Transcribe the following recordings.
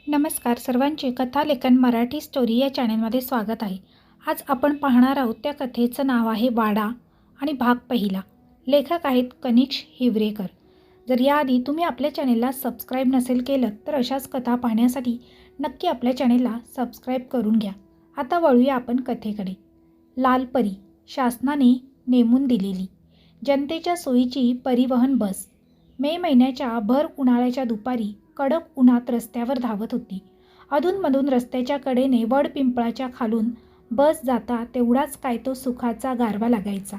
नमस्कार सर्वांचे कथालेखन मराठी स्टोरी या चॅनलमध्ये स्वागत आहे. आज आपण पाहणार आहोत त्या कथेचं नाव आहे वाडा आणि भाग पहिला. लेखक आहेत कनिष्क हिवरेकर. जर याआधी तुम्ही आपल्या चॅनेलला सबस्क्राईब नसेल केलं तर अशाच कथा पाहण्यासाठी नक्की आपल्या चॅनेलला सबस्क्राईब करून घ्या. आता वळूया आपण कथेकडे. लालपरी शासनाने नेमून दिलेली जनतेच्या सोयीची परिवहन बस मे महिन्याच्या भर उन्हाळ्याच्या दुपारी कडक उन्हात रस्त्यावर धावत होती. अधूनमधून रस्त्याच्या कडेने वड पिंपळाच्या खालून बस जाता तेवढाच काय तो सुखाचा गारवा लागायचा.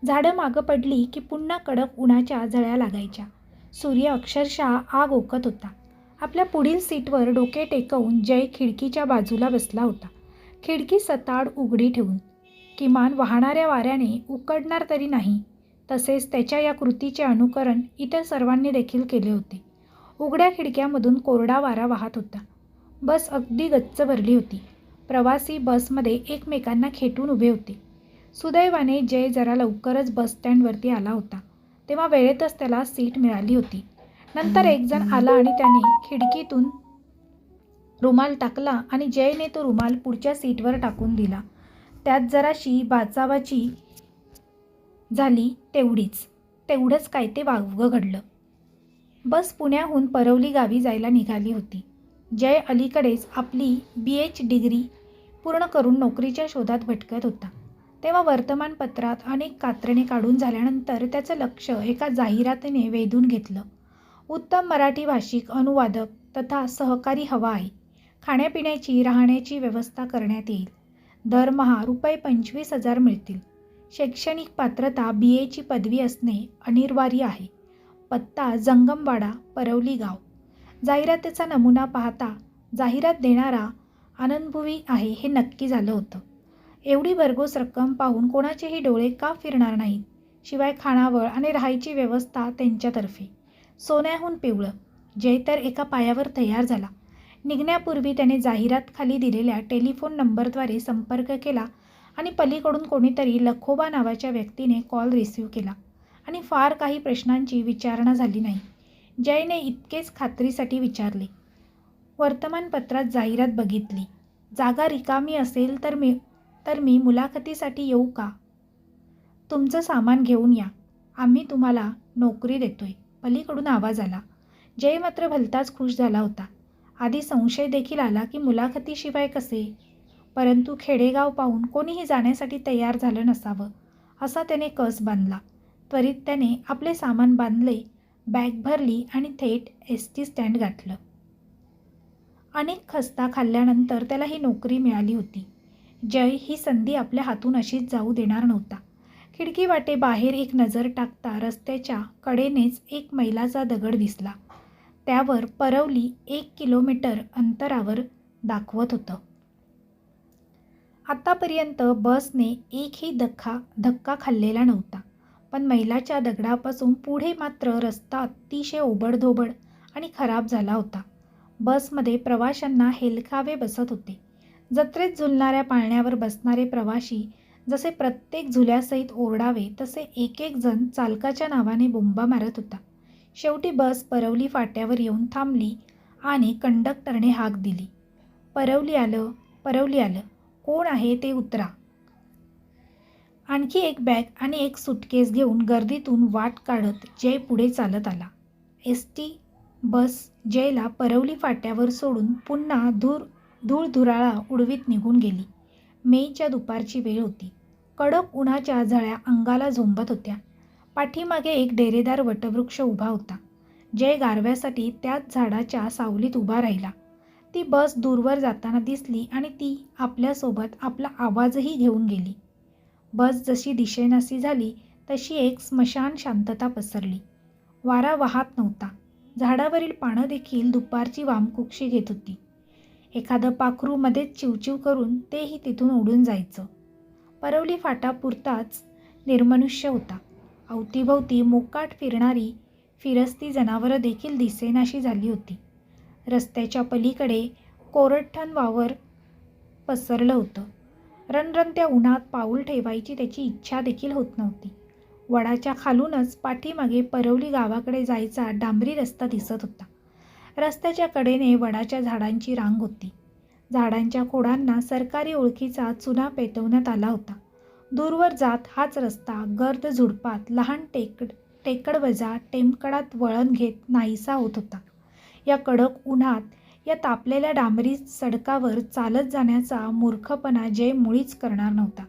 झाडं मागं पडली की पुन्हा कडक उन्हाच्या झळ्या लागायच्या. सूर्य अक्षरशः आग ओकत होता. आपल्या पुढील सीटवर डोके टेकवून जय खिडकीच्या बाजूला बसला होता. खिडकी सताड उघडी ठेवून. किमान वाहणाऱ्या वाऱ्याने उकडणार तरी नाही. तसेच त्याच्या या कृतीचे अनुकरण इतर सर्वांनी देखील केले होते. उघड्या खिडक्यामधून कोरडा वारा वाहत होता. बस अगदी गच्च भरली होती. प्रवासी बसमध्ये एकमेकांना खेटून उभे होते. सुदैवाने जय जरा लवकरच बस स्टँडवरती आला होता. तेव्हा वेळेतच त्याला सीट मिळाली होती. नंतर एक जण आला आणि त्याने खिडकीतून रुमाल टाकला आणि जयने तो रुमाल पुढच्या सीटवर टाकून दिला. त्यात जराशी बाचाबाची झाली. तेवढंच काय ते वावगं घडलं. बस पुण्याहून परवली गावी जायला निघाली होती. जय अलीकडेच आपली BH डिग्री पूर्ण करून नोकरीच्या शोधात भटकत होता. तेव्हा वर्तमानपत्रात अनेक कात्रणे काढून झाल्यानंतर त्याचं लक्ष एका जाहिरातीने वेधून घेतलं. उत्तम मराठी भाषिक अनुवादक तथा सहकारी हवा आहे. खाण्यापिण्याची राहण्याची व्यवस्था करण्यात येईल. दरमहा ₹25,000 मिळतील. शैक्षणिक पात्रता BAची पदवी असणे अनिवार्य आहे. पत्ता जंगमवाडा, परवली गाव. जाहिरातीचा नमुना पाहता जाहिरात देणारा आनंदभुवी आहे हे नक्की झालं होतं. एवढी भरघोस रक्कम पाहून कोणाचेही डोळे का फिरणार नाहीत. शिवाय खानावळ आणि राहायची व्यवस्था त्यांच्यातर्फे. सोन्याहून पिवळं. जय तर एका पायावर तयार झाला. निघण्यापूर्वी त्याने जाहिरात खाली दिलेल्या टेलिफोन नंबरद्वारे संपर्क केला आणि पलीकडून कोणीतरी लखोबा नावाच्या व्यक्तीने कॉल रिसीव्ह केला आणि फार काही प्रश्नांची विचारणा झाली नाही. जयने इतकेच खात्रीसाठी विचारले. वर्तमानपत्रात जाहिरात बघितली. जागा रिकामी असेल तर मी मुलाखतीसाठी येऊ का? तुमचं सामान घेऊन या. आम्ही तुम्हाला नोकरी देतोय. पलीकडून आवाज आला. जय मात्र भलताच खुश झाला होता. आधी संशय देखील आला की मुलाखतीशिवाय कसे, परंतु खेडेगाव पाहून कोणीही जाण्यासाठी तयार झालं नसावं असा त्याने कस बांधला. त्वरित त्याने आपले सामान बांधले, बॅग भरली आणि थेट ST स्टँड गाठलं. अनेक खस्ता खाल्ल्यानंतर त्याला ही नोकरी मिळाली होती. जय ही संधी आपल्या हातून अशीच जाऊ देणार नव्हता. खिडकी वाटे बाहेर एक नजर टाकता रस्त्याच्या कडेनेच एक मैलाचा दगड दिसला. त्यावर परवली 1 किलोमीटर अंतरावर दाखवत होतं. आतापर्यंत बसने एकही धक्का खाल्लेला नव्हता. पण मैलाच्या दगडापासून पुढे मात्र रस्ता अतिशय ओबडधोबड आणि खराब झाला होता. बसमध्ये प्रवाशांना हेलकावे बसत होते. जत्रेत झुलणाऱ्या पाळण्यावर बसणारे प्रवासी जसे प्रत्येक झुल्यासहित ओरडावे तसे एक एक जण चालकाच्या नावाने बोंबा मारत होता. शेवटी बस परवली फाट्यावर येऊन थांबली आणि कंडक्टरने हाक दिली. परवली आलं, परवली आलं. कोण आहे ते उतरा. आणखी एक बॅग आणि एक सुटकेस घेऊन गर्दीतून वाट काढत जय पुढे चालत आला. ST बस जयला परवली फाट्यावर सोडून पुन्हा धूळधुराळा उडवीत निघून गेली. मेच्या दुपारची वेळ होती. कडक उन्हाच्या झळ्या अंगाला झोंबत होत्या. पाठीमागे एक डेरेदार वटवृक्ष उभा होता. जय गारव्यासाठी त्याच झाडाच्या सावलीत उभा राहिला. ती बस दूरवर जाताना दिसली आणि ती आपल्यासोबत आपला आवाजही घेऊन गेली. बस जशी दिसेनाशी झाली तशी एक स्मशान शांतता पसरली. वारा वाहत नव्हता. झाडावरील पानं देखील दुपारची वामकुक्षी घेत होती. एखादं पाखरू मध्येच चिवचिव करून तेही तिथून उडून जायचं. परवली फाटा पुरताच निर्मनुष्य होता. अवतीभवती मोकाट फिरणारी फिरस्ती जनावरं देखील दिसेनाशी झाली होती. रस्त्याच्या पलीकडे कोरडठण वावर पसरलं होतं. रणरणत्या उन्हात पाऊल ठेवायची त्याची इच्छा देखील होत नव्हती. वडाच्या खालूनच पाठीमागे परवली गावाकडे जायचा डांबरी रस्ता दिसत होता. रस्त्याच्या कडेने वडाच्या झाडांची रांग होती. झाडांच्या खोडांना सरकारी ओळखीचा चुना पेटवण्यात आला होता. दूरवर जात हाच रस्ता गर्द झुडपात लहान टेकडवजा टेमकडात वळण घेत नाहीसा होत होता. या कडक उन्हात, या तापलेल्या डांबरी सडकावर चालत जाण्याचा मूर्खपणा जय मुळीच करणार नव्हता.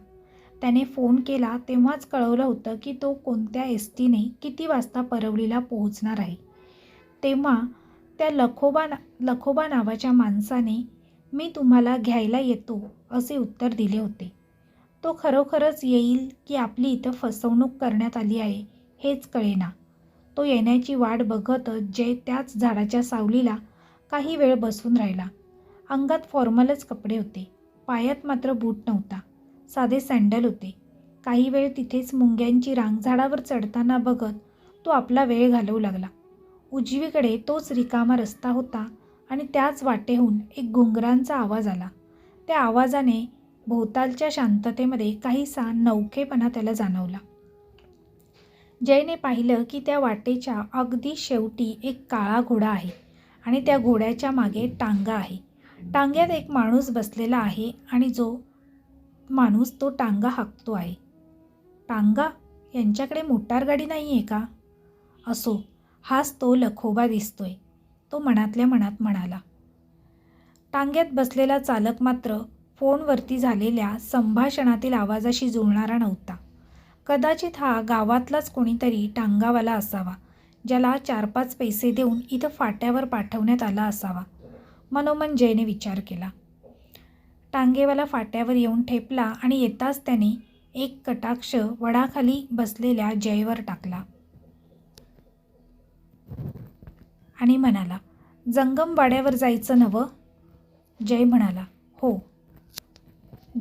त्याने फोन केला तेव्हाच कळवलं होतं की तो कोणत्या एसटीने किती वाजता परवलीला पोहोचणार आहे. तेव्हा त्या लखोबा नावाच्या माणसाने मी तुम्हाला घ्यायला येतो असे उत्तर दिले होते. तो खरोखरच येईल की आपली इथं फसवणूक करण्यात आली आहे हेच कळेना. तो येण्याची वाट बघतच जय त्याच झाडाच्या सावलीला काही वेळ बसून राहिला. अंगात फॉर्मलच कपडे होते. पायात मात्र बूट नव्हता. साधे सँडल होते. काही वेळ तिथेच मुंग्यांची रांग झाडावर चढताना बघत तो आपला वेळ घालवू लागला. उजवीकडे तोच रिकामा रस्ता होता आणि त्याच वाटेहून एक घुंगरांचा आवाज आला. त्या आवाजाने भोवतालच्या शांततेमध्ये काहीसा नवखेपणा त्याला जाणवला. जयने पाहिलं की त्या वाटेच्या अगदी शेवटी एक काळा घोडा आहे आणि त्या घोड्याच्या मागे टांगा आहे. टांग्यात एक माणूस बसलेला आहे आणि जो माणूस तो टांगा हाकतो आहे. टांगा यांच्याकडे मोटारगाडी नाही आहे का? असो, हाच तो लखोबा दिसतोय, तो मनातल्या मनात म्हणाला. टांग्यात बसलेला चालक मात्र फोनवरती झालेल्या संभाषणातील आवाजाशी जुळणारा नव्हता. कदाचित हा गावातलाच कोणीतरी टांगावाला असावा, ज्याला 4-5 पैसे देऊन इथं फाट्यावर पाठवण्यात आला असावा, मनोमन जयने विचार केला. टांगेवाला फाट्यावर येऊन ठेपला आणि येताच त्याने एक कटाक्ष वडाखाली बसलेल्या जयवर टाकला आणि म्हणाला, जंगम वाड्यावर जायचं नवं? जय म्हणाला, हो.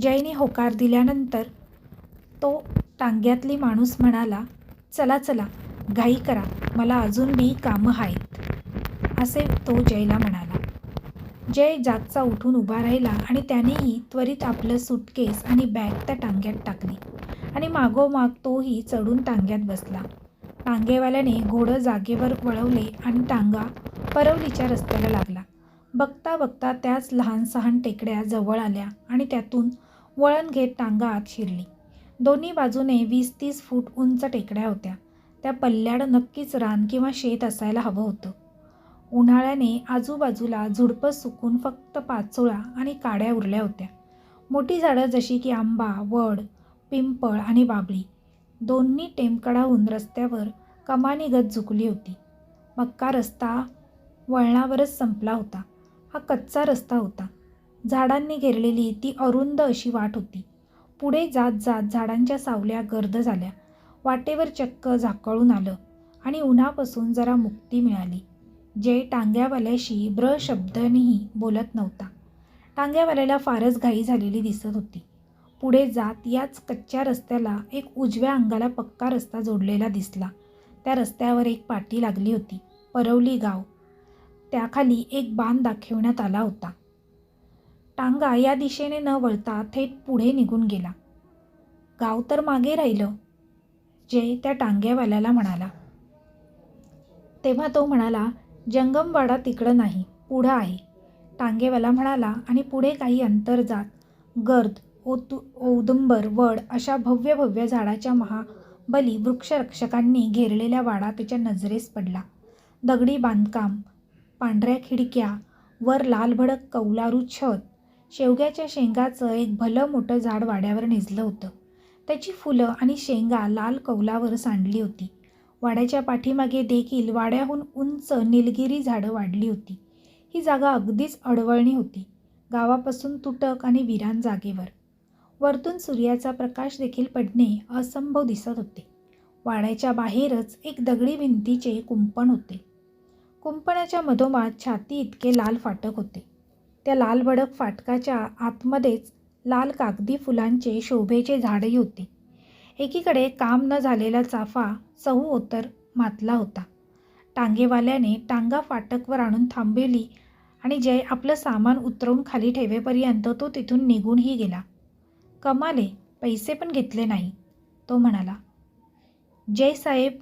जयने होकार दिल्यानंतर तो टांग्यातली माणूस म्हणाला, चला चला, घाई करा, मला अजून बी कामं आहेत, असे तो जयला म्हणाला. जय जागचा उठून उभा राहिला आणि त्यानेही त्वरित आपलं सूटकेस आणि बॅग त्या टांग्यात टाकली आणि मागोमाग तोही चढून टांग्यात बसला. टांगेवाल्याने घोडं जागेवर वळवले आणि टांगा परवलीच्या रस्त्याला लागला. बघता बघता त्याच लहान सहान टेकड्या जवळ आल्या आणि त्यातून वळण घेत टांगा आत शिरली. दोन्ही बाजूने 20-30 फूट उंच टेकड्या होत्या. त्या पल्ल्याड नक्कीच रान किंवा शेत असायला हवं होतं. उन्हाळ्याने आजूबाजूला झुडपं सुकून फक्त पाचोळा आणि काड्या उरल्या होत्या. मोठी झाडं जशी की आंबा, वड, पिंपळ आणि बाभळी दोन्ही टेमकडाहून रस्त्यावर कमानीगत झुकली होती. मक्का रस्ता वळणावरच संपला होता. हा कच्चा रस्ता होता. झाडांनी घेरलेली ती अरुंद अशी वाट होती. पुढे जात जात झाडांच्या सावल्या गर्द झाल्या. वाटेवर चक्क झाकळून आलं आणि उन्हापासून जरा मुक्ती मिळाली. जय टांग्यावाल्याशी शब्दानेही बोलत नव्हता. टांग्यावाल्याला फारच घाई झालेली दिसत होती. पुढे जात याच कच्च्या रस्त्याला एक उजव्या अंगाला पक्का रस्ता जोडलेला दिसला. त्या रस्त्यावर एक पाटी लागली होती, परवली गाव. त्याखाली एक बाण दाखवण्यात आला होता. टांगा या दिशेने न वळता थेट पुढे निघून गेला. गाव तर मागे राहिलं, जय त्या टांग्यावाल्याला म्हणाला. तेव्हा तो म्हणाला, जंगमवाडा तिकडं नाही, पुढं आहे. टांगेवाला म्हणाला आणि पुढे काही अंतर जात गर्द, औदुंबर, वड अशा भव्य भव्य झाडाच्या महाबली वृक्षरक्षकांनी घेरलेल्या वाडा त्याच्या नजरेस पडला. दगडी बांधकाम, पांढऱ्या खिडक्या, वर लालभडक कौलारू छत. शेवग्याच्या शेंगाचं एक भलं मोठं झाड वाड्यावर निजलं होतं. त्याची फुलं आणि शेंगा लाल कौलावर सांडली होती. वाड्याच्या पाठीमागे देखील वाड्याहून उंच निलगिरी झाडं वाढली होती. ही जागा अगदीच अडवळणी होती, गावापासून तुटक आणि विरान जागेवर. वरतून सूर्याचा प्रकाश देखील पडणे असंभव दिसत होते. वाड्याच्या बाहेरच एक दगडी भिंतीचे कुंपण होते. कुंपणाच्या मधोमध छाती इतके लाल फाटक होते. त्या लालभडक फाटकाच्या आतमध्येच लाल कागदी फुलांचे शोभेचे झाडही होते. एकीकडे काम न झालेला चाफा चहूओतर मातला होता. टांगेवाल्याने टांगा फाटकवर आणून थांबवली आणि जय आपलं सामान उतरवून खाली ठेवेपर्यंत तो तिथून निघूनही गेला. कमाले, पैसे पण घेतले नाही, तो म्हणाला. जय साहेब,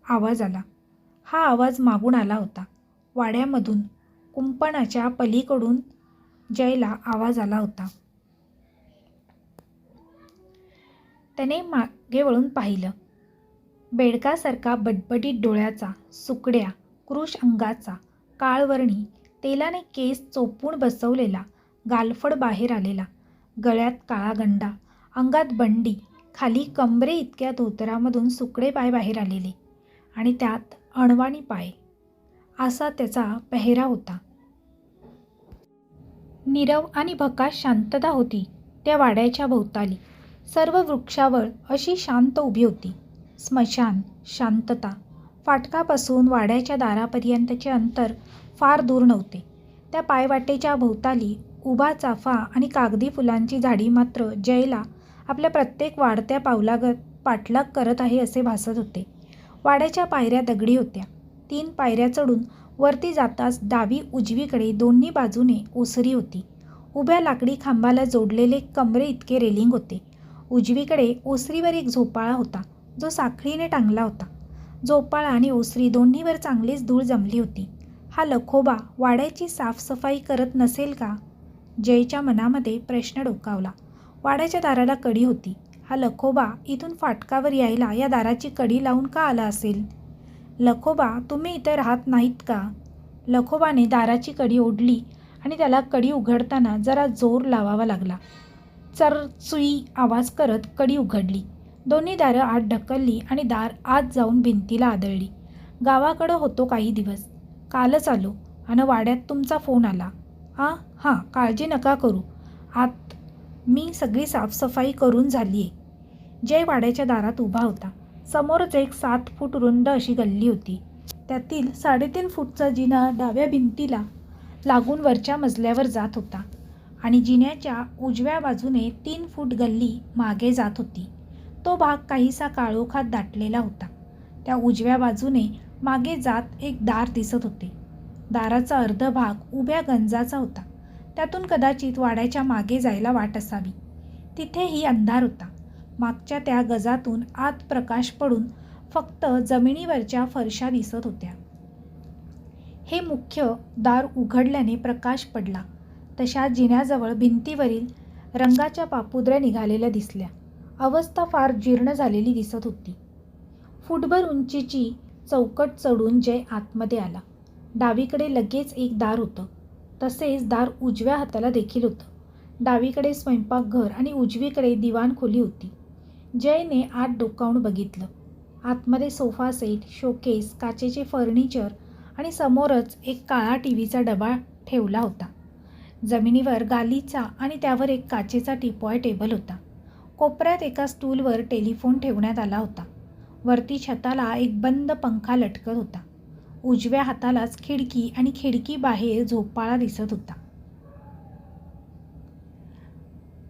आवाज आला. हा आवाज मागून आला होता. वाड्यामधून कुंपणाच्या पलीकडून जयला आवाज आला होता. त्याने मागे वळून पाहिलं. बेडकासारखा बटबटीत डोळ्याचा, सुकड्या कृश अंगाचा, काळवर्णी तेलाने केस चोपून बसवलेला गालफड बाहेर आलेला, गळ्यात काळा गंडा, अंगात बंडी, खाली कंबरे इतक्या धोतरामधून सुकडे पाय बाहेर आलेले आणि त्यात अणवाणी पाय, असा त्याचा पेहराव होता. नीरव आणि भकास शांतता होती त्या वाड्याच्या भोवताली. सर्व वृक्षावळ अशी शांत उभी होती. स्मशान, शांतता. फाटकापासून वाड्याच्या दारापर्यंतचे अंतर फार दूर नव्हते. त्या पायवाटेच्या भोवताली उभा चाफा आणि कागदी फुलांची झाडी मात्र जयला आपल्या प्रत्येक वाढत्या पावलागत पाठलाग करत आहे असे भासत होते. वाड्याच्या पायऱ्या दगडी होत्या. 3 पायऱ्या चढून वरती जाताच डावी उजवीकडे दोन्ही बाजूने ओसरी होती. उभ्या लाकडी खांबाला जोडलेले कमरे इतके रेलिंग होते. उजवीकडे ओसरीवर एक झोपाळा होता जो साखळीने टांगला होता. झोपाळा आणि ओसरी दोन्हीवर चांगलीच धूळ जमली होती. हा लखोबा वाड्याची साफसफाई करत नसेल का? जयच्या मनामध्ये प्रश्न डोकावला. वाड्याच्या दाराला कडी होती. हा लखोबा इथून फाटकावर यायला या दाराची कडी लावून का आला असेल? लखोबा, तुम्ही इथे राहत नाहीत का? लखोबाने दाराची कडी ओढली आणि त्याला कडी उघडताना जरा जोर लावावा लागला. चरचुई आवाज करत कडी उघडली. दोन्ही दारं आत ढकलली आणि दार आत जाऊन भिंतीला आदळली. गावाकडं होतो काही दिवस. कालच आलो आणि वाड्यात तुमचा फोन आला. हां, काळजी नका करू. आत मी सगळी साफसफाई करून झाली आहे. जय वाड्याच्या दारात उभा होता. समोरच एक 7 फूट रुंद अशी गल्ली होती. त्यातील 3.5 फूटचा जिना डाव्या भिंतीला लागून वरच्या मजल्यावर जात होता आणि जिन्याच्या उजव्या बाजूने 3 फूट गल्ली मागे जात होती. तो भाग काहीसा काळोखात दाटलेला होता. त्या उजव्या बाजूने मागे जात एक दार दिसत होते. दाराचा अर्ध भाग उभ्या गंजाचा होता. त्यातून कदाचित वाड्याच्या मागे जायला वाट असावी. तिथेही अंधार होता. मागच्या त्या गजातून आत प्रकाश पडून फक्त जमिनीवरच्या फरशा दिसत होत्या. हे मुख्य दार उघडल्याने प्रकाश पडला तशा जिन्याजवळ भिंतीवरील रंगाच्या पापुद्र्या निघालेल्या दिसल्या. अवस्था फार जीर्ण झालेली दिसत होती. फूटभर उंचीची चौकट चढून जय आतमध्ये आला. डावीकडे लगेच एक दार होतं. तसेच दार उजव्या हाताला देखील होतं. डावीकडे स्वयंपाकघर आणि उजवीकडे दिवाणखोली होती. जयने आत डोकावून बघितलं. आतमध्ये सोफा सेट, शोकेस, काचेचे फर्निचर आणि समोरच एक काळा टीव्हीचा डबा ठेवला होता. जमिनीवर गालीचा आणि त्यावर एक काचेचा टिपॉय टेबल होता. कोपऱ्यात एका स्टूलवर टेलिफोन ठेवण्यात आला होता. वरती छताला एक बंद पंखा लटकत होता. उजव्या हातालाच खिडकी आणि खिडकीबाहेर झोपाळा दिसत होता.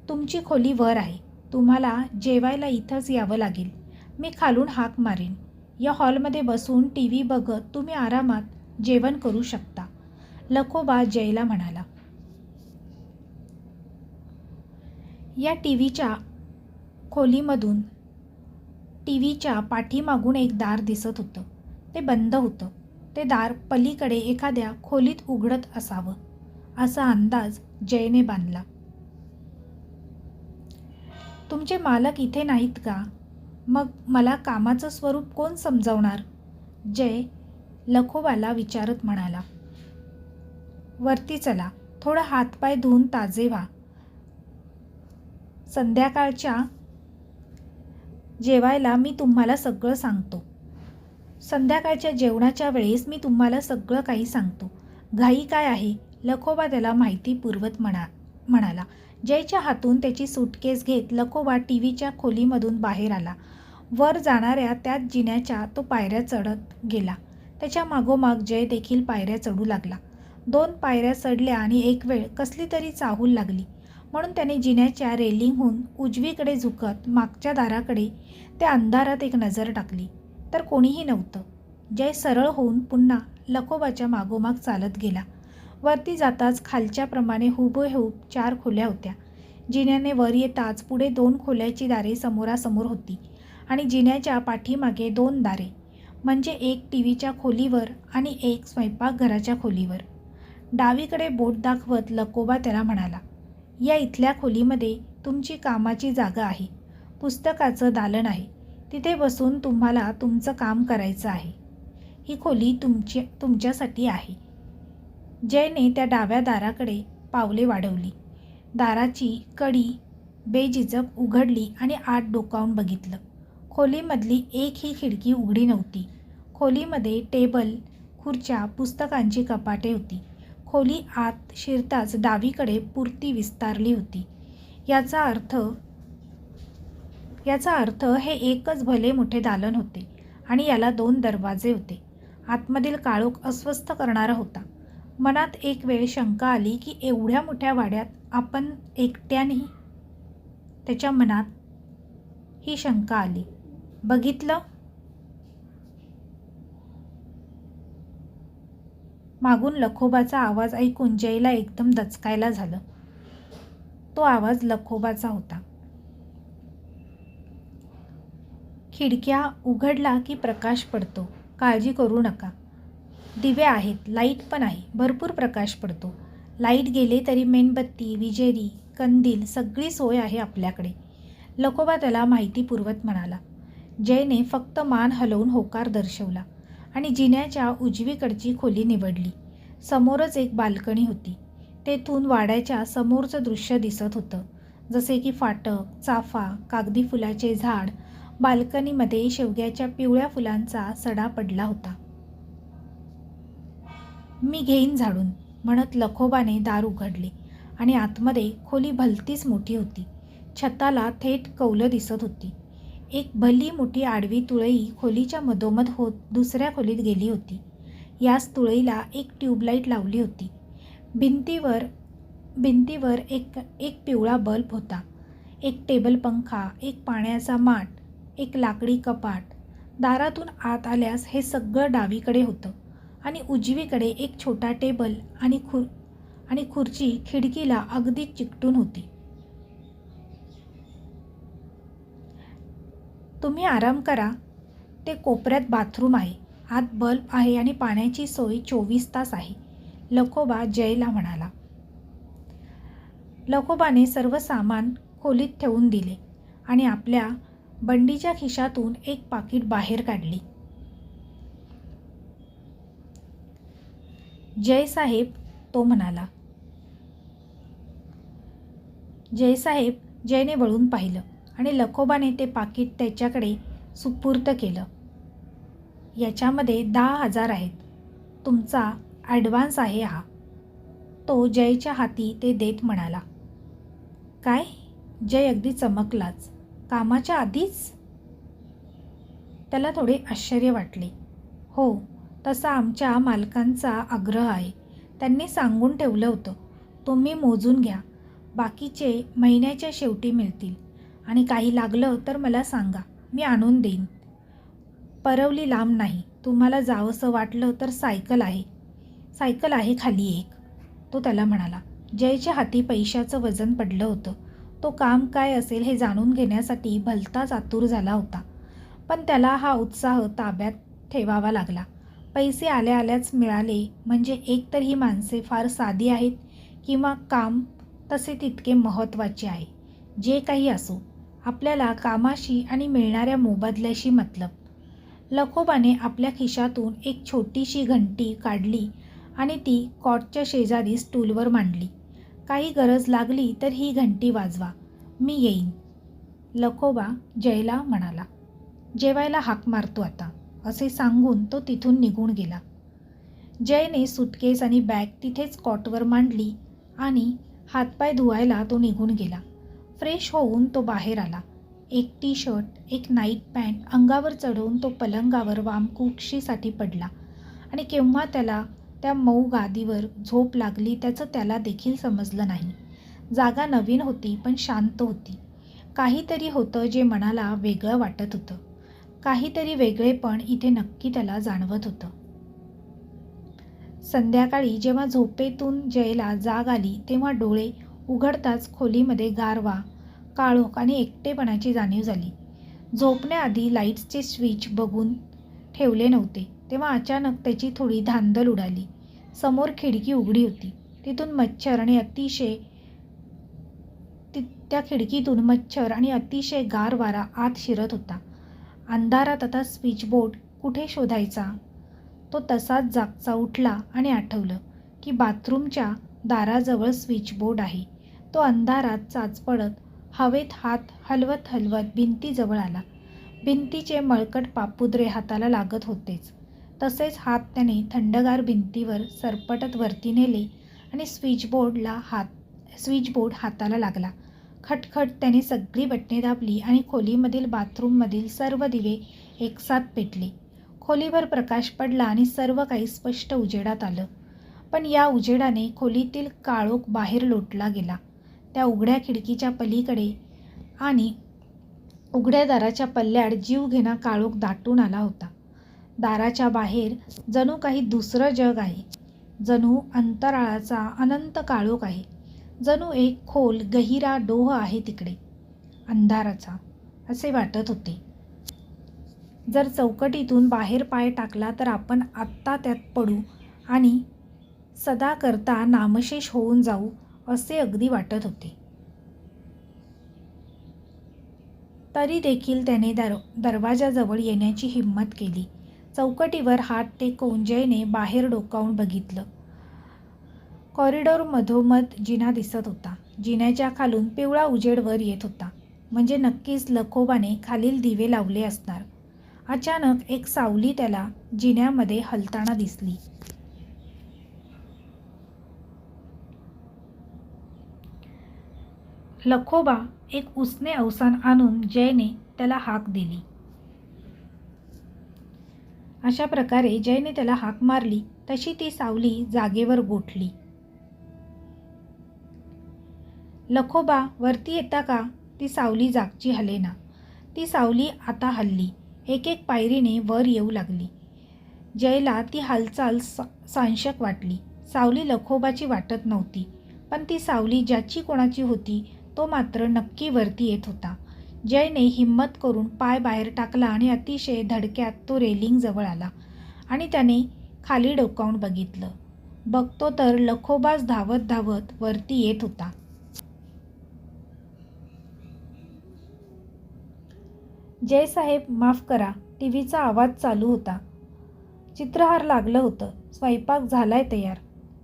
तुमची खोली वर आहे. तुम्हाला जेवायला इथंच यावं लागेल. मी खालून हाक मारेन. या हॉलमध्ये बसून टीव्ही बघत तुम्ही आरामात जेवण करू शकता, लखोबा जयला म्हणाला. या टीव्हीच्या खोलीमधून टीव्हीच्या पाठीमागून एक दार दिसत होतं. ते बंद होतं. ते दार पलीकडे एखाद्या खोलीत उघडत असावं असा अंदाज जयने बांधला. तुमचे मालक इथे नाहीत का? मग मला कामाचं स्वरूप कोण समजावणार? जय लखोबाला विचारत म्हणाला. वरती चला, थोडं हातपाय धुवून ताजे व्हा. संध्याकाळच्या जेवायला मी तुम्हाला सगळं सांगतो. संध्याकाळच्या जेवणाच्या वेळेस मी तुम्हाला सगळं काही सांगतो. घाई काय आहे? लखोबा त्याला माहिती पुरवत म्हणाला. जयच्या हातून त्याची सूटकेस घेत लखोबा टीव्हीच्या खोलीमधून बाहेर आला. वर जाणाऱ्या त्याच जिन्याच्या तो पायऱ्या चढत गेला. त्याच्या मागोमाग जय देखील पायऱ्या चढू लागला. 2 पायऱ्या चढल्या आणि एक वेळ कसली तरी चाहूल लागली म्हणून त्याने जिन्याच्या रेलिंगहून उजवीकडे झुकत मागच्या दाराकडे त्या अंधारात एक नजर टाकली तर कोणीही नव्हतं. जय सरळ होऊन पुन्हा लखोबाच्या मागोमाग चालत गेला. वरती जाताच खालच्याप्रमाणे हुबेहूब 4 खोल्या होत्या. जिन्याने वर येताच पुढे 2 खोल्याची दारे समोरासमोर होती आणि जिन्याच्या पाठीमागे 2 दारे. म्हणजे एक टीव्हीच्या खोलीवर आणि एक स्वयंपाकघराच्या खोलीवर. डावीकडे बोट दाखवत लकोबा त्याला म्हणाला, या इथल्या खोलीमध्ये तुमची कामाची जागा आहे. पुस्तकाचं दालन आहे. तिथे बसून तुम्हाला तुमचं काम करायचं आहे. ही खोली तुमच्यासाठी आहे. जयने त्या डाव्या दाराकडे पावले वाढवली. दाराची कडी बेझिजक उघडली आणि आत डोकावून बघितलं. खोलीमधली एकही खिडकी उघडी नव्हती. खोलीमध्ये टेबल, खुर्च्या, पुस्तकांची कपाटे होती. खोली आत शिरताच डावीकडे पुरती विस्तारली होती. याचा अर्थ हे एकच भले मोठे दालन होते आणि याला 2 दरवाजे होते. आतमधील काळोख अस्वस्थ करणारा होता. मनात एक वेळ शंका आली की एवढ्या मोठ्या वाड्यात आपण एकट्याने. त्याच्या मनात ही शंका आली. बघितलं? मागून लखोबाचा आवाज ऐकून जयला एकदम दचकायला झालं. तो आवाज लखोबाचा होता. खिडक्या उघडला की प्रकाश पडतो. काळजी करू नका. दिवे आहेत, लाईट पण आहे. भरपूर प्रकाश पडतो. लाईट गेले तरी मेणबत्ती, विजेरी, कंदील सगळी सोय आहे आपल्याकडे. लखोबा त्याला माहिती पुरवत म्हणाला. जयने फक्त मान हलवून होकार दर्शवला आणि जिन्याच्या उजवीकडची खोली निवडली. समोरच एक बाल्कनी होती. तेथून वाड्याच्या समोरचं दृश्य दिसत होतं. जसे की फाटक, चाफा, कागदी फुलाचे झाड. बाल्कनीमध्ये शेवग्याच्या पिवळ्या फुलांचा सडा पडला होता. मी घेईन झाडून, म्हणत लखोबाने दार उघडले आणि आतमध्ये खोली भलतीच मोठी होती. छताला थेट कौलं दिसत होती. एक भली मोठी आडवी तुळई खोलीच्या मधोमध होत दुसऱ्या खोलीत गेली होती. याच तुळईला एक ट्यूबलाईट लावली होती. भिंतीवर एक पिवळा बल्ब होता. एक टेबल पंखा, एक पाण्याचा माठ, एक लाकडी कपाट. दारातून आत आल्यास हे सगळं डावीकडे होतं आणि उजवीकडे एक छोटा टेबल आणि खुर्ची खिडकीला अगदी चिकटून होती. तुम्ही आराम करा. ते कोपऱ्यात बाथरूम आहे. आत बल्ब आहे आणि पाण्याची सोय 24 तास आहे, लखोबा जयला म्हणाला. लखोबाने सर्व सामान खोलीत ठेवून दिले आणि आपल्या बंडीच्या खिशातून एक पाकिट बाहेर काढली. जयसाहेब, तो म्हणाला. जयसाहेब. जयने वळून पाहिलं आणि लखोबाने ते पाकिट त्याच्याकडे सुपूर्द केलं. याच्यामध्ये 10,000 आहेत. तुमचा ॲडव्हान्स आहे हा. तो जयच्या हाती ते देत म्हणाला. काय? जय अगदी चमकलाच. कामाच्या आधीच? त्याला थोडे आश्चर्य वाटले. हो, तसा आमच्या मालकांचा आग्रह आहे. त्यांनी सांगून ठेवलं होतं, तुम्ही मोजून घ्या. बाकीचे महिन्याच्या शेवटी मिळतील आणि काही लागलं तर मला सांगा, मी आणून देईन. परवली लांब नाही. तुम्हाला जावंसं वाटलं तर सायकल आहे खाली एक, तो त्याला म्हणाला. जयच्या हाती पैशाचं वजन पडलं होतं. तो काम काय असेल हे जाणून घेण्यासाठी भलताच आतुर झाला होता. पण त्याला हा उत्साह ताब्यात ठेवावा लागला. पैसे आल्याच मिळाले म्हणजे एकतर ही माणसे फार साधी आहेत किंवा काम तसे तितके महत्त्वाचे आहे. जे काही असो, आपल्याला कामाशी आणि मिळणाऱ्या मोबदल्याशी मतलब. लखोबाने आपल्या खिशातून एक छोटीशी घंटी काढली आणि ती कॉटच्या शेजारी स्टूलवर मांडली. काही गरज लागली तर ही घंटी वाजवा, मी येईन. लखोबा जयला म्हणाला. जेवायला हाक मारतो आता, असे सांगून तो तिथून निघून गेला. जयने सुटकेस आणि बॅग तिथेच कॉटवर मांडली आणि हातपाय धुवायला तो निघून गेला. फ्रेश होऊन तो बाहेर आला. एक टी-शर्ट, एक नाईट पॅन्ट अंगावर चढवून तो पलंगावर वामकुक्षीसाठी पडला आणि केव्हा त्याला त्या मऊ गादीवर झोप लागली त्याचं त्याला देखील समजलं नाही. जागा नवीन होती पण शांत होती. काहीतरी होतं जे मनाला वेगळं वाटत होतं. काहीतरी वेगळेपण इथे नक्की त्याला जाणवत होतं. संध्याकाळी जेव्हा झोपेतून जयला जाग आली तेव्हा डोळे उघडताच खोलीमध्ये गारवा, काळोख आणि एकटेपणाची जाणीव झाली. झोपण्याआधी लाईट्सचे स्विच बघून ठेवले नव्हते तेव्हा अचानक त्याची थोडी धांदल उडाली. समोर खिडकी उघडी होती. तिथून मच्छर आणि अतिशय त्या खिडकीतून मच्छर आणि अतिशय गार वारा आत शिरत होता. अंधारात आता स्विचबोर्ड कुठे शोधायचा? तो तसाच जागचा उठला आणि आठवलं की बाथरूमच्या दाराजवळ स्विचबोर्ड आहे. तो अंधारात चाचपडत हवेत हात हलवत हलवत भिंतीजवळ आला. भिंतीचे मळकट पापुद्रे हाताला लागत होतेच. तसेच हात त्याने थंडगार भिंतीवर सरपटत वरती नेले आणि स्विचबोर्ड हाताला लागला. खटखट त्याने सगळी बटणे दाबली आणि खोलीमधील बाथरूममधील सर्व दिवे एकसाथ पेटले. खोलीभर प्रकाश पडला आणि सर्व काही स्पष्ट उजेडात आलं. पण या उजेडाने खोलीतील काळोख बाहेर लोटला गेला. त्या उघड्या खिडकीच्या पलीकडे आणि उघड्या दाराच्या पल्ल्याड जीवघेणा काळोख दाटून आला होता. दाराच्या बाहेर जणू काही दुसरं जग आहे. जणू अंतराळाचा अनंत काळोख आहे. जणू एक खोल गहिरा डोह आहे तिकडे अंधाराचा, असे वाटत होते. जर चौकटीतून बाहेर पाय टाकला तर आपण आत्ता त्यात पडू आणि सदा करता नामशेष होऊन जाऊ, असे अगदी वाटत होते. तरी देखील त्याने दरवाजाजवळ येण्याची हिंमत केली. चौकटीवर हात टेकवून जयने बाहेर डोकावून बघितलं. कॉरिडॉर मधोमध जिना दिसत होता. जिन्याच्या खालून पिवळा उजेड वर येत होता. म्हणजे नक्कीच लखोबाने खालील दिवे लावले असणार. अचानक एक सावली त्याला जिन्यामध्ये हलताना दिसली. लखोबा एक उसने अवसान आणून जयने त्याला हाक दिली. अशा प्रकारे जयने त्याला हाक मारली तशी ती सावली जागेवर गोठली. लखोबा वरती येता का? ती सावली जागची हलेना. ती सावली आता हलली. एक एक पायरीने वर येऊ लागली. जयला ती हालचाल सांशक वाटली. सावली लखोबाची वाटत नव्हती, पण ती सावली ज्याची कोणाची होती तो मात्र नक्की वरती येत होता. जयने हिंमत करून पाय बाहेर टाकला आणि अतिशय धडक्यात तो रेलिंग जवळ आला आणि त्याने खाली डोकावून बघितलं. बघतो तर लखोबाच धावत धावत वरती येत होता. जयसाहेब, माफ करा. टीव्हीचा आवाज चालू होता. चित्रहार लागलं होतं. स्वयंपाक झालाय तयार.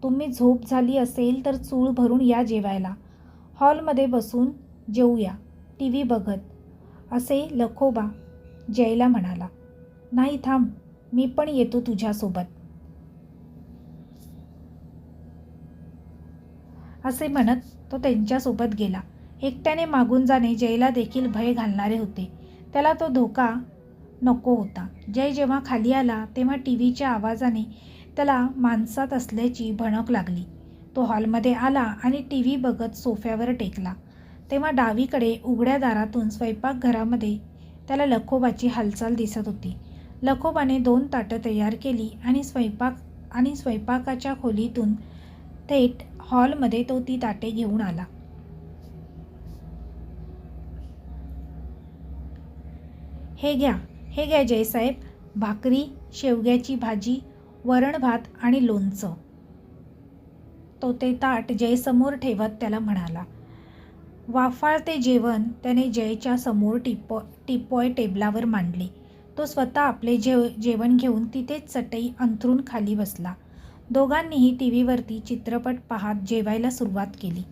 तुम्ही झोप झाली असेल तर चूळ भरून या जेवायला. हॉलमध्ये बसून जेवूया टीव्ही बघत, असे लखोबा जयला म्हणाला. नाही थांब, मी पण येतो तुझ्यासोबत, असे म्हणत तो त्यांच्यासोबत गेला. एकट्याने मागून जाणे जयला देखील भय घालणारे होते. त्याला तो धोका नको होता. जय जेव्हा खाली आला तेव्हा टीव्हीच्या आवाजाने त्याला माणसात असल्याची भणक लागली. तो हॉलमध्ये आला आणि टीव्ही बघत सोफ्यावर टेकला. तेव्हा डावीकडे उघड्या दारातून स्वयंपाकघरामध्ये त्याला लखोबाची हालचाल दिसत होती. लखोबाने 2 ताटं तयार केली आणि स्वयंपाकाच्या खोलीतून थेट हॉलमध्ये तो ती ताटे घेऊन आला. हे घ्या जयसाहेब. भाकरी, शेवग्याची भाजी, वरण भात आणि लोणचं. तो ते ताट जयसमोर ठेवत त्याला म्हणाला. वाफाळते जेवण त्याने जयच्या समोर टिपॉय टेबलावर मांडले. तो स्वतः आपले जेवण घेऊन तिथेच चटई अंथरून खाली बसला. दोघांनीही टीव्हीवरती चित्रपट पाहत जेवायला सुरुवात केली.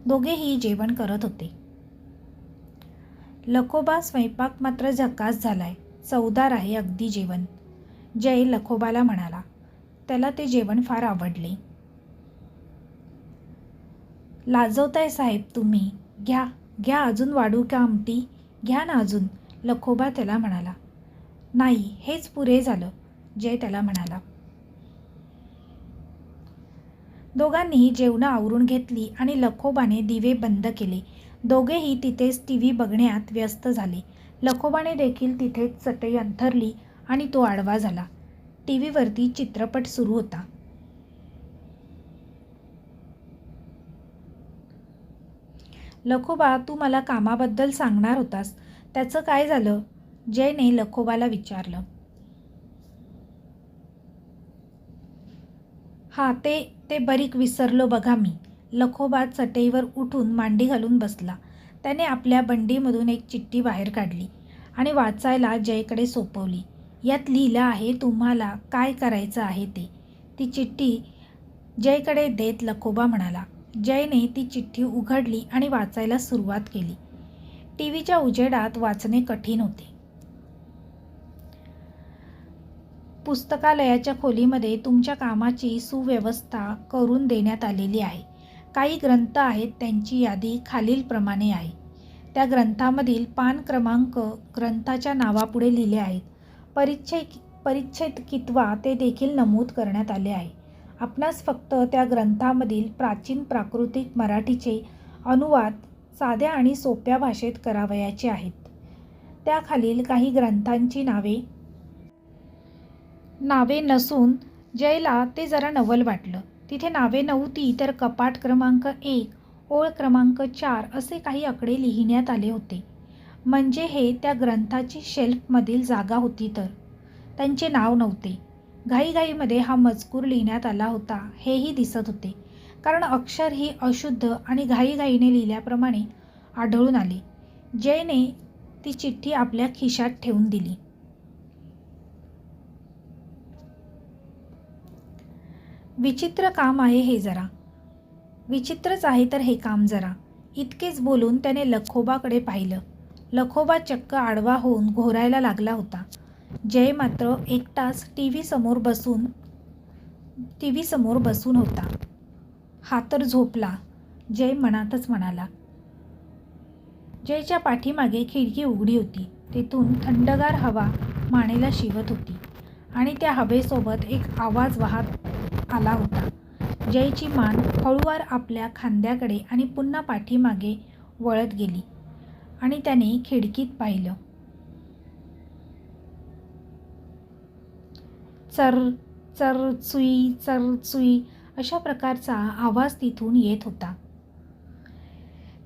दोघेही जेवण करत होते. लखोबा, स्वयंपाक मात्र झकास झालाय. चवदार आहे अगदी जेवण, जय लखोबाला म्हणाला. त्याला ते जेवण फार आवडले. लाजवताय साहेब तुम्ही. घ्या अजून वाढू का आमटी? घ्या ना अजून, लखोबा त्याला म्हणाला. नाही, हेच पुरे झालं, जय त्याला म्हणाला. दोघांनीही जेवणं आवरून घेतली आणि लखोबाने दिवे बंद केले. दोघेही तिथेच टीव्ही बघण्यात व्यस्त झाले. लखोबाने देखील तिथेच चटई अंथरली आणि तो आडवा झाला. टीव्हीवरती चित्रपट सुरू होता. लखोबा, तू मला कामाबद्दल सांगणार होतास, त्याचं काय झालं? जयने लखोबाला विचारलं. हा ते बरीक विसरलो बघा मी. लखोबा चटईवर उठून मांडी घालून बसला. त्याने आपल्या बंडीमधून एक चिठ्ठी बाहेर काढली आणि वाचायला जयकडे सोपवली. यात लिहिलं आहे तुम्हाला काय करायचं आहे ते. ती चिठ्ठी जयकडे देत लखोबा म्हणाला. जयने ती चिठ्ठी उघडली आणि वाचायला सुरुवात केली. टीव्हीच्या उजेडात वाचणे कठीण होते. पुस्तकालयाच्या खोलीमध्ये तुमच्या कामाची सुव्यवस्था करून देण्यात आलेली आहे. काही ग्रंथ आहेत, त्यांची यादी खालीलप्रमाणे आहे. त्या ग्रंथामधील पान क्रमांक ग्रंथाच्या नावापुढे लिहिले आहेत. परिच्छेद कितवा ते देखील नमूद करण्यात आले आहे. आपणास फक्त त्या ग्रंथामधील प्राचीन प्राकृतिक मराठीचे अनुवाद साध्या आणि सोप्या भाषेत करावयाचे आहेत. त्याखालील काही ग्रंथांची नावे नसून जयला ते जरा नवल वाटलं. तिथे नावे नव्हती तर कपाट क्रमांक 1, ओळ क्रमांक 4 असे काही आकडे लिहिण्यात आले होते. म्हणजे हे त्या ग्रंथाची शेल्फमधील जागा होती तर त्यांचे नाव नव्हते. घाईघाईमध्ये हा मजकूर लिहिण्यात आला होता हेही दिसत होते, कारण अक्षर ही अशुद्ध आणि घाईघाईने लिहिल्याप्रमाणे आढळून आले. जयने ती चिठ्ठी आपल्या खिशात ठेवून दिली. विचित्र काम आहे हे जरा. विचित्रच आहे तर हे काम जरा. इतकेच बोलून त्याने लखोबाकडे पाहिलं. लखोबा चक्क आडवा होऊन घोरायला लागला होता. जय मात्र एकटाच टीव्ही समोर बसून होता. हा तर झोपला, जय मनातच म्हणाला. जयच्या पाठीमागे खिडकी उघडी होती. तेथून थंडगार हवा मानेला शिवत होती आणि त्या हवेसोबत एक आवाज वाहत आला होता. जयची मान हळूवार आपल्या खांद्याकडे आणि पुन्हा पाठीमागे वळत गेली आणि त्याने खिडकीत पाहिलं. चर चर चुई अशा प्रकारचा आवाज तिथून येत होता.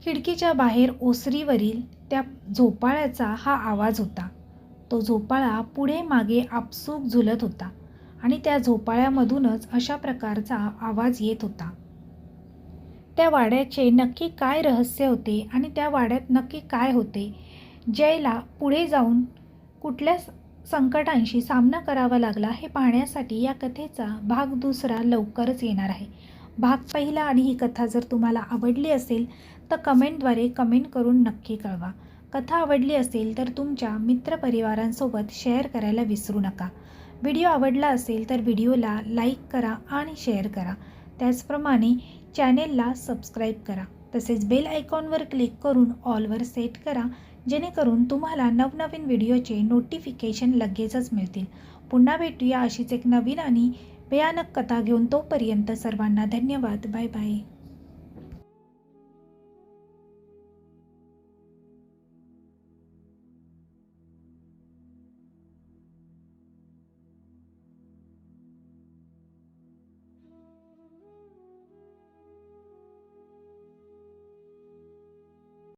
खिडकीच्या बाहेर ओसरीवरील त्या झोपाळ्याचा हा आवाज होता. तो झोपाळा पुढे मागे आपसूक झुलत होता आणि त्या झोपाळ्यामधूनच अशा प्रकारचा आवाज येत होता. त्या वाड्याचे नक्की काय रहस्य होते आणि त्या वाड्यात नक्की काय होते? जयला पुढे जाऊन कुठल्या संकटांशी सामना करावा लागला हे पाहण्यासाठी या कथेचा भाग 2 लवकरच येणार आहे. भाग पहिला आणि ही कथा जर तुम्हाला आवडली असेल तर कमेंटद्वारे कमेंट करून नक्की कळवा. कथा आवडली असेल तर तुमच्या मित्रपरिवारांसोबत शेअर करायला विसरू नका. व्हिडिओ आवडला असेल तर व्हिडिओला लाईक करा आणि शेअर करा. त्याचप्रमाणे चॅनेलला सबस्क्राईब करा. तसेच बेल आयकॉनवर क्लिक करून ऑलवर सेट करा, जेणेकरून तुम्हाला नवनवीन व्हिडिओचे नोटिफिकेशन लगेचच मिळतील. पुन्हा भेटूया अशीच एक नवीन आणि भयानक कथा घेऊन. तोपर्यंत सर्वांना धन्यवाद. Bye bye.